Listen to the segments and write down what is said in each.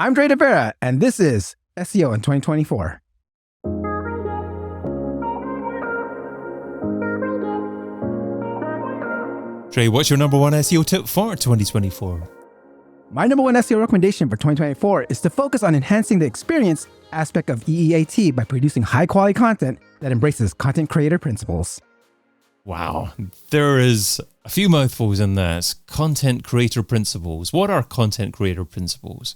I'm Dre de Vera, and this is SEO in 2024. Dre, what's your number one SEO tip for 2024? My number one SEO recommendation for 2024 is to focus on enhancing the experience aspect of EEAT by producing high-quality content that embraces content creator principles. Wow, there is a few mouthfuls in this. Content creator principles. What are content creator principles?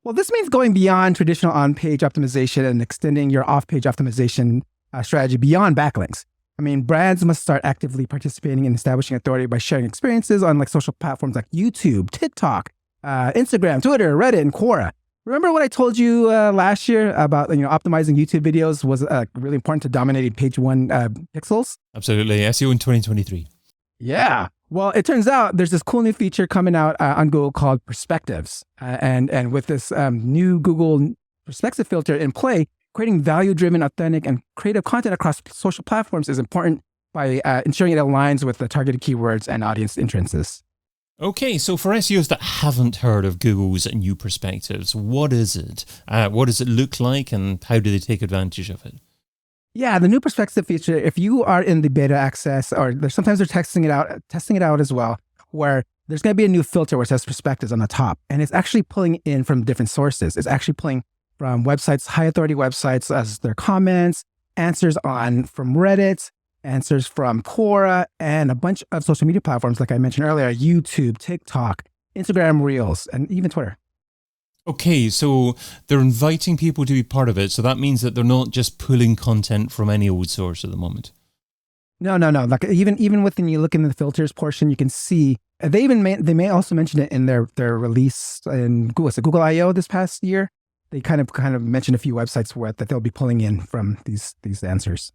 Well, this means going beyond traditional on-page optimization and extending your off-page optimization strategy beyond backlinks. I mean, brands must start actively participating in establishing authority by sharing experiences on social platforms like YouTube, TikTok, Instagram, Twitter, Reddit, and Quora. Remember what I told you last year about optimizing YouTube videos was really important to dominating page one pixels? Absolutely. SEO in 2023. Yeah. Well, it turns out there's this cool new feature coming out on Google called Perspectives. And with this new Google Perspective filter in play, creating value-driven, authentic, and creative content across social platforms is important by ensuring it aligns with the targeted keywords and audience interests. Okay, so for SEOs that haven't heard of Google's new Perspectives, what is it? What does it look like, and how do they take advantage of it? Yeah, the new Perspective feature, if you are in the beta access, or sometimes they're testing it out as well, where there's going to be a new filter where it says Perspectives on the top, and it's actually pulling in from different sources. It's actually pulling from websites, high authority websites as their comments, answers from Reddit, answers from Quora, and a bunch of social media platforms, like I mentioned earlier, YouTube, TikTok, Instagram Reels, and even Twitter. Okay, so they're inviting people to be part of it. So that means that they're not just pulling content from any old source at the moment. No. Like even when you look in the filters portion, you can see they may also mention it in their release in Google I/O this past year. They kind of mentioned a few websites that they'll be pulling in from these answers.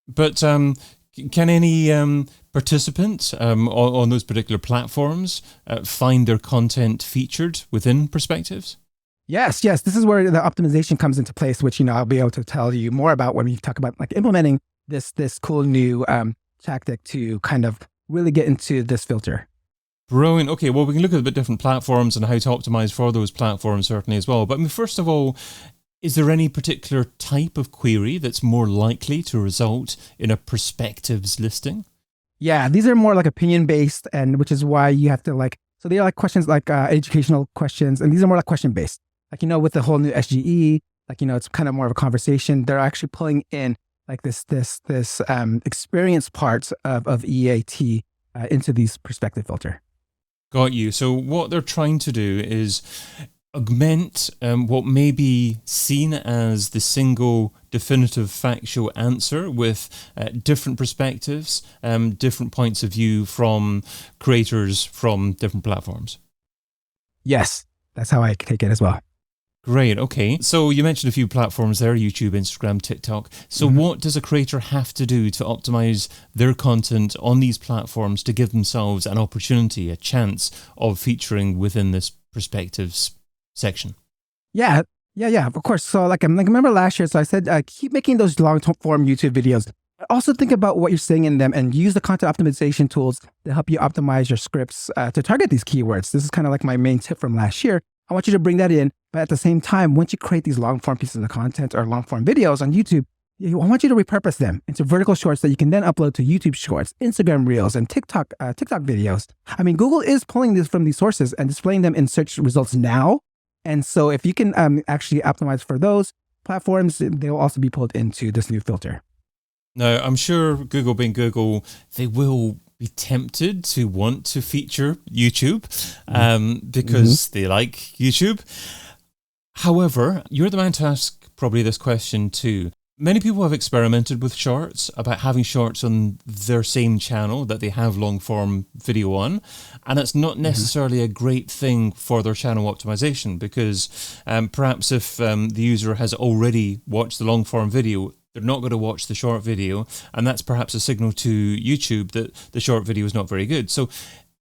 But can any participant on those particular platforms find their content featured within Perspectives? Yes. This is where the optimization comes into place, which I'll be able to tell you more about when we talk about implementing this cool new tactic to kind of really get into this filter. Brilliant. Okay, well, we can look at a bit different platforms and how to optimize for those platforms certainly as well. But first of all, is there any particular type of query that's more likely to result in a Perspectives listing? Yeah, these are more opinion-based, and which is why you have to so they are questions educational questions, and these are more question-based. With the whole new SGE, it's kind of more of a conversation. They're actually pulling in this experience parts of EEAT into these Perspective filter. Got you. So what they're trying to do is augment what may be seen as the single definitive factual answer with different perspectives, different points of view from creators from different platforms. Yes, that's how I take it as well. Great. Okay. So you mentioned a few platforms there, YouTube, Instagram, TikTok. So what does a creator have to do to optimize their content on these platforms to give themselves an opportunity, a chance of featuring within this Perspectives section? Yeah, of course. So remember last year, so I said, keep making those long form YouTube videos. But also think about what you're saying in them and use the content optimization tools to help you optimize your scripts to target these keywords. This is kind of my main tip from last year. I want you to bring that in, but at the same time, once you create these long form pieces of content or long form videos on YouTube, I want you to repurpose them into vertical shorts that you can then upload to YouTube Shorts, Instagram Reels, and TikTok videos. I mean, Google is pulling this from these sources and displaying them in search results now. And so if you can actually optimize for those platforms, they'll also be pulled into this new filter. Now, I'm sure Google being Google, they will be tempted to want to feature YouTube because they like YouTube. However, you're the man to ask probably this question too. Many people have experimented with shorts, about having shorts on their same channel that they have long form video on. And it's not necessarily a great thing for their channel optimization because perhaps if the user has already watched the long form video, they're not going to watch the short video. And that's perhaps a signal to YouTube that the short video is not very good. So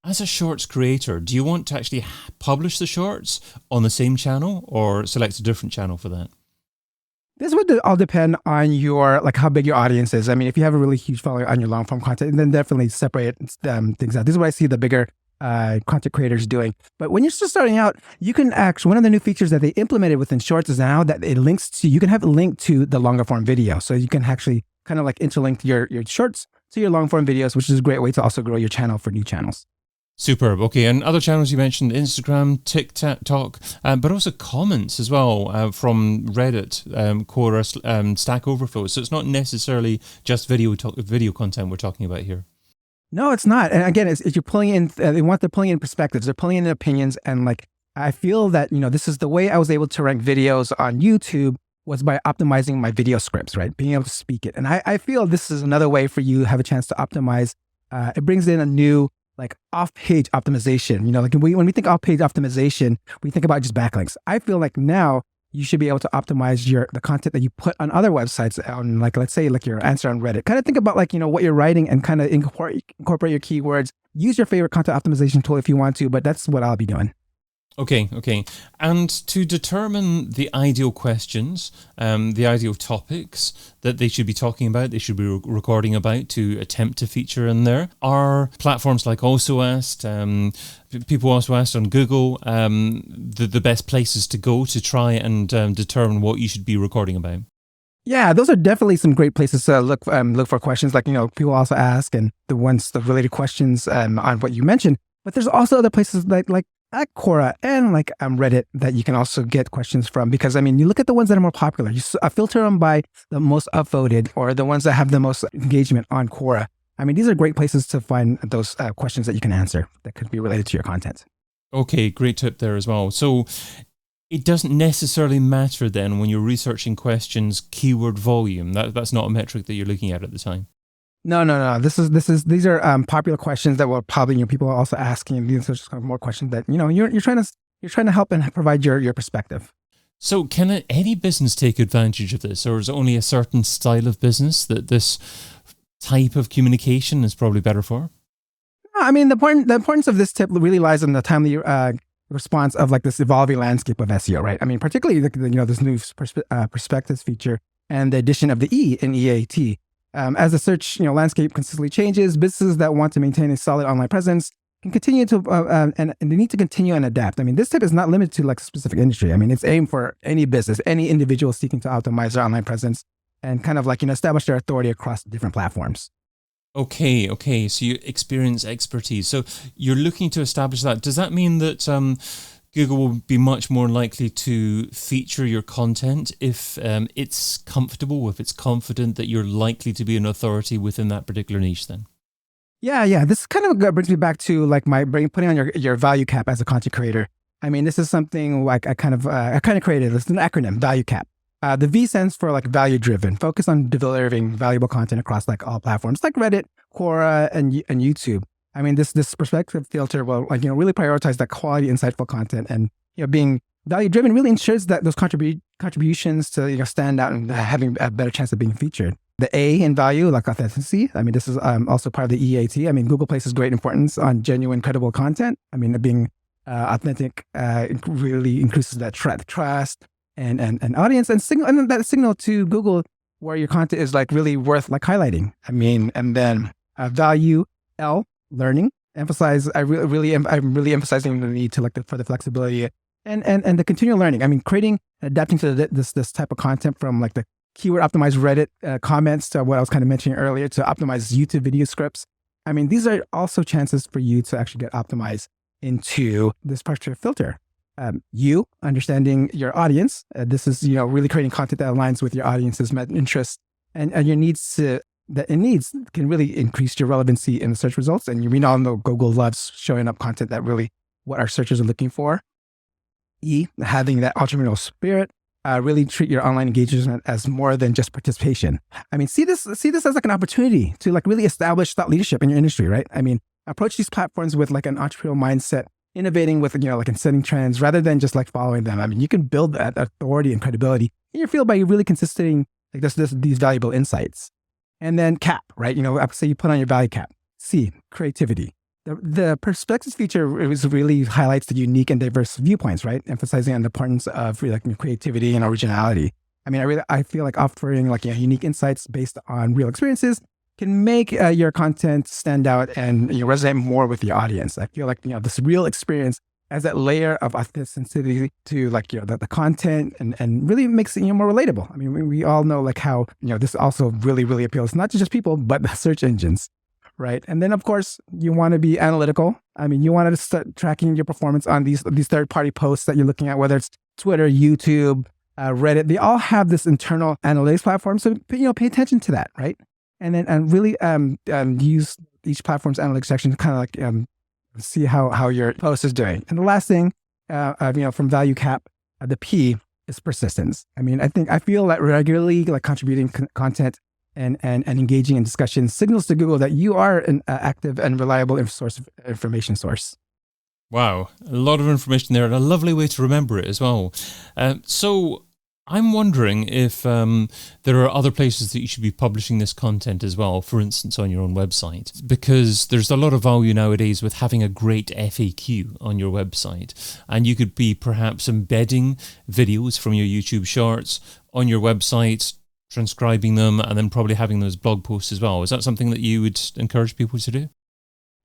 as a shorts creator, do you want to actually publish the shorts on the same channel or select a different channel for that? This would all depend on your, how big your audience is. I mean, if you have a really huge following on your long form content, then definitely separate things out. This is where I see the bigger content creators doing. But when you're just starting out, you can actually, one of the new features that they implemented within Shorts is now that it links to, you can have it linked to the longer form video. So you can actually kind of like interlink your Shorts to your long form videos, which is a great way to also grow your channel for new channels. Superb. Okay, and other channels you mentioned, Instagram, TikTok, but also comments as well from Reddit, Quora, Stack Overflow. So it's not necessarily just video content we're talking about here. No, it's not. And again, it's you're pulling in, they're pulling in perspectives, they're pulling in opinions. And like, I feel that, this is the way I was able to rank videos on YouTube was by optimizing my video scripts, right? Being able to speak it. And I feel this is another way for you to have a chance to optimize. It brings in a new, like off-page optimization. Like when we think off-page optimization, we think about just backlinks. I feel like now you should be able to optimize the content that you put on other websites on, like, let's say like your answer on Reddit. Kind of think about like, what you're writing and kind of incorporate your keywords. Use your favorite content optimization tool if you want to, but that's what I'll be doing. Okay. And to determine the ideal questions, the ideal topics that they should be talking about, they should be recording about to attempt to feature in there, are platforms like Also Asked, people also asked on Google, the best places to go to try and determine what you should be recording about? Yeah, those are definitely some great places to look for questions like, people also ask, and the related questions on what you mentioned. But there's also other places like at Quora and like Reddit that you can also get questions from, because you look at the ones that are more popular. You filter them by the most upvoted or the ones that have the most engagement on Quora. These are great places to find those questions that you can answer that could be related to your content. Okay, great tip there as well. So it doesn't necessarily matter then when you're researching questions, keyword volume. That's not a metric that you're looking at the time. No. These are popular questions that will probably people are also asking. These are just kind of more questions that you're trying to help and provide your perspective. So can any business take advantage of this, or is it only a certain style of business that this type of communication is probably better for? No, the importance of this tip really lies in the timely response of like this evolving landscape of SEO, right? Particularly this new perspectives feature and the addition of the E in EEAT. As the search landscape consistently changes, businesses that want to maintain a solid online presence can continue to and they need to continue and adapt. This tip is not limited to like a specific industry. It's aimed for any business, any individual seeking to optimize their online presence and kind of like establish their authority across different platforms. Okay. So you experience expertise. So you're looking to establish that. Does that mean that Google will be much more likely to feature your content if it's comfortable, if it's confident that you're likely to be an authority within that particular niche then? Yeah. This kind of brings me back to like my brain putting on your value cap as a content creator. This is something like I kind of created. It's an acronym, value cap. The V stands for like value driven, focus on delivering valuable content across like all platforms like Reddit, Quora, and YouTube. This perspective filter will really prioritize that quality, insightful content, and being value driven really ensures that those contributions to stand out and having a better chance of being featured. The A in value, like authenticity. this is also part of the EEAT. Google places great importance on genuine, credible content. Being authentic really increases that trust and audience and signal, and that signal to Google where your content is like really worth like highlighting. And then value L. Learning, I'm really emphasizing the need to for the flexibility and the continual learning. Creating and adapting to this type of content, from like the keyword optimized Reddit comments to what I was kind of mentioning earlier to optimize YouTube video scripts. These are also chances for you to actually get optimized into this particular filter. You understanding your audience. This is really creating content that aligns with your audience's interests and your needs can really increase your relevancy in the search results. And we all know Google loves showing up content that really what our searchers are looking for. E, having that entrepreneurial spirit, really treat your online engagement as more than just participation. See this as like an opportunity to like really establish thought leadership in your industry, right? Approach these platforms with like an entrepreneurial mindset, innovating with, like in setting trends rather than just like following them. You can build that authority and credibility in your field by really consisting like these valuable insights. And then cap, right? Say you put on your value cap. C, creativity. The perspectives feature really highlights the unique and diverse viewpoints, right? Emphasizing on the importance of really, like creativity and originality. I feel like offering like unique insights based on real experiences can make your content stand out and resonate more with the audience. I feel like this real experience as that layer of authenticity to like the content and really makes it more relatable. I mean, we all know like how this also really appeals not to just people but the search engines, right? And then of course you want to be analytical. I mean, you want to start tracking your performance on these third-party posts that you're looking at, whether it's Twitter, YouTube, Reddit. They all have this internal analytics platform, so pay attention to that, right? And then really use each platform's analytics section to kind of like see how your post is doing. And the last thing, from value cap, the P is persistence. I mean, I feel that regularly like contributing content and engaging in discussions signals to Google that you are an active and reliable information source. Wow, a lot of information there and a lovely way to remember it as well. So I'm wondering if there are other places that you should be publishing this content as well, for instance, on your own website, because there's a lot of value nowadays with having a great FAQ on your website. And you could be perhaps embedding videos from your YouTube shorts on your website, transcribing them, and then probably having those blog posts as well. Is that something that you would encourage people to do?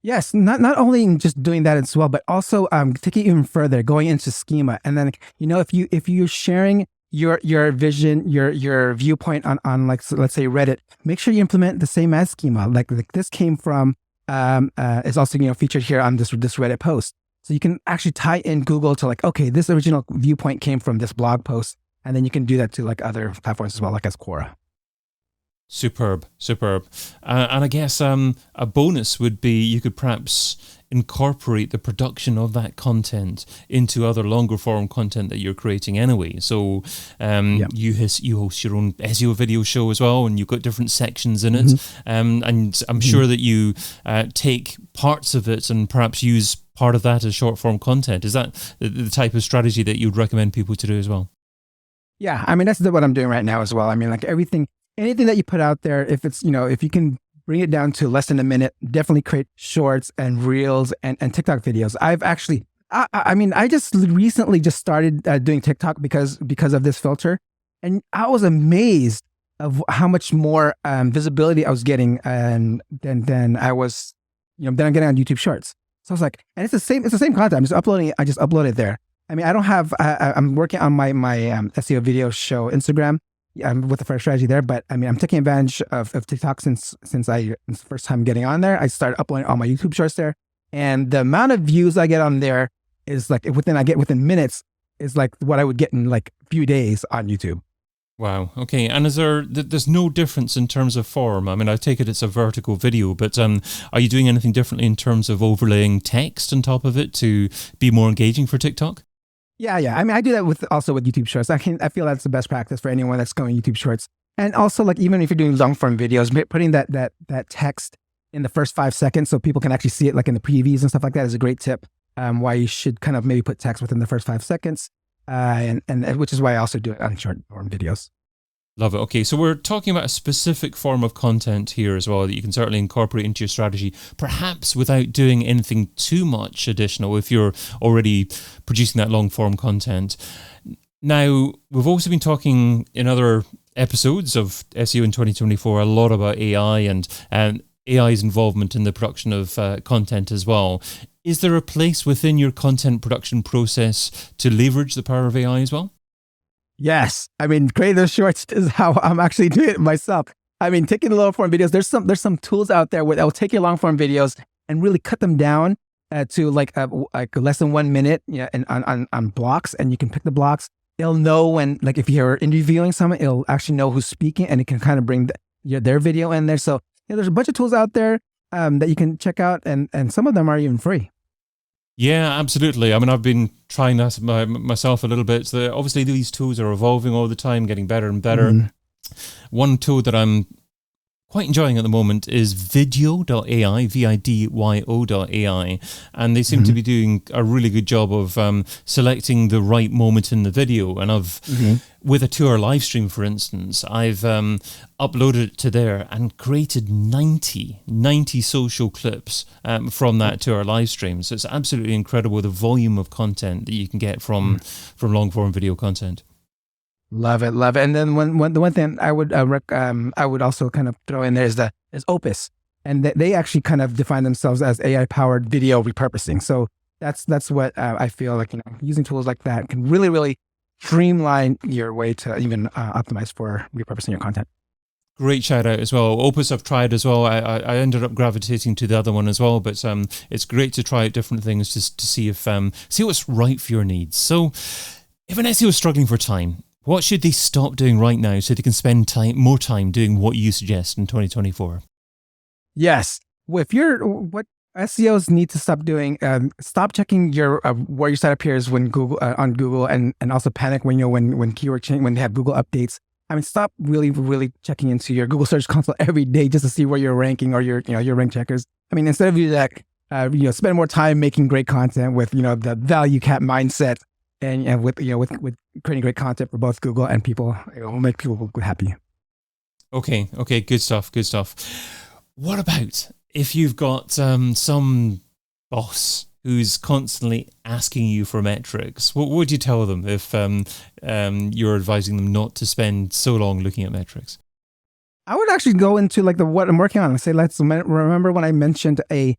Yes, not only just doing that as well, but also taking it even further, going into schema. And then, if you're sharing your vision, your viewpoint on like, so let's say Reddit, make sure you implement the same as schema. Like this came from, is also, featured here on this Reddit post. So you can actually tie in Google to like, okay, this original viewpoint came from this blog post. And then you can do that to like other platforms as well, like as Quora. Superb. And I guess a bonus would be you could perhaps incorporate the production of that content into other longer form content that you're creating anyway. So you host your own SEO video show as well, and you've got different sections in it. And I'm sure that you take parts of it and perhaps use part of that as short form content. Is that the type of strategy that you'd recommend people to do as well? Yeah, I mean, that's what I'm doing right now as well. I mean, like anything that you put out there, if it's, if you can bring it down to less than a minute, definitely create shorts and reels and TikTok videos. I've actually, I just recently just started doing TikTok because of this filter. And I was amazed of how much more visibility I was getting than I was, than I'm getting on YouTube Shorts. So I was like, and it's the same content. I just upload it there. I mean, I don't have, I'm working on my SEO video show Instagram with the first strategy there, but I mean, I'm taking advantage of TikTok since it's the first time getting on there. I started uploading all my YouTube shorts there, and the amount of views I get on there is like within minutes is like what I would get in like a few days on YouTube. Wow. Okay. And there's no difference in terms of form? I mean, I take it's a vertical video, but are you doing anything differently in terms of overlaying text on top of it to be more engaging for TikTok? Yeah. I mean, I do that also with YouTube Shorts. I feel that's the best practice for anyone that's going YouTube Shorts. And also, like, even if you're doing long form videos, putting that text in the first 5 seconds so people can actually see it, like in the previews and stuff like that, is a great tip. Why you should kind of maybe put text within the first 5 seconds, and which is why I also do it on short form videos. Love it. Okay, so we're talking about a specific form of content here as well that you can certainly incorporate into your strategy, perhaps without doing anything too much additional if you're already producing that long form content. Now, we've also been talking in other episodes of SEO in 2024 a lot about AI and AI's involvement in the production of content as well. Is there a place within your content production process to leverage the power of AI as well? Yes. I mean, creating those shorts is how I'm actually doing it myself. I mean, taking the long form videos, there's some tools out there that will take your long form videos and really cut them down to like less than 1 minute, and on blocks, and you can pick the blocks. It'll know when, like, if you're interviewing someone, it'll actually know who's speaking, and it can kind of bring their video in there. So there's a bunch of tools out there that you can check out, and some of them are even free. Yeah, absolutely. I mean, I've been trying that myself a little bit. So obviously, these tools are evolving all the time, getting better and better. Mm-hmm. One tool that I'm quite enjoying at the moment is Vidyo.ai, Vidyo.ai, and they seem to be doing a really good job of selecting the right moment in the video. And with a 2-hour live stream, for instance, I've uploaded it to there and created 90 social clips from that 2-hour live stream. So it's absolutely incredible the volume of content that you can get from long form video content. Love it, love it. And then the one thing I would I would also kind of throw in there is Opus, and they actually kind of define themselves as AI powered video repurposing. So that's what I feel like, using tools like that can really streamline your way to even optimize for repurposing your content. Great shout out as well. Opus I've tried as well. I ended up gravitating to the other one as well, but it's great to try out different things just to see if see what's right for your needs. So if an SEO is struggling for time, what should they stop doing right now so they can spend more time doing what you suggest in 2024? Yes. What SEOs need to stop doing, stop checking your where your site appears when Google on Google, and also panic when when keyword change, when they have Google updates. I mean, stop really checking into your Google Search Console every day just to see where you're ranking or your rank checkers. I mean, instead of doing that, spend more time making great content with the value cap mindset, and with creating great content for both Google and people. It will make people happy. Okay, good stuff. What about if you've got some boss who's constantly asking you for metrics? What would you tell them if you're advising them not to spend so long looking at metrics? I would actually go into what I'm working on and say, let's remember when I mentioned the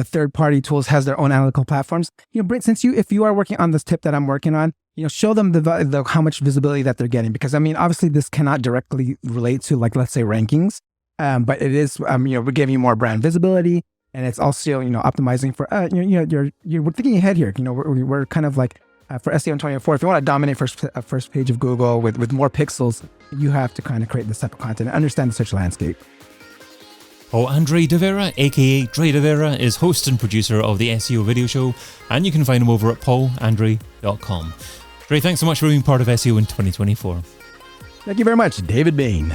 third-party tools has their own analytical platforms. Brent, if you are working on this tip that I'm working on, show them the how much visibility that they're getting, because I mean, obviously this cannot directly relate to let's say rankings. But it is, we're giving you more brand visibility, and it's also, optimizing for, we're thinking ahead here. We're kind of for SEO in 2024, if you want to dominate first page of Google with more pixels, you have to kind of create this type of content and understand the search landscape. Dre de Vera, aka Dre de Vera, is host and producer of the SEO video show, and you can find him over at paulandre.com. Dre, thanks so much for being part of SEO in 2024. Thank you very much, David Bain.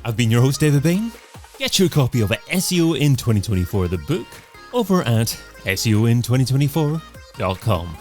I've been your host, David Bain. Get your copy of SEO in 2024, the book, over at SEOin2024.com.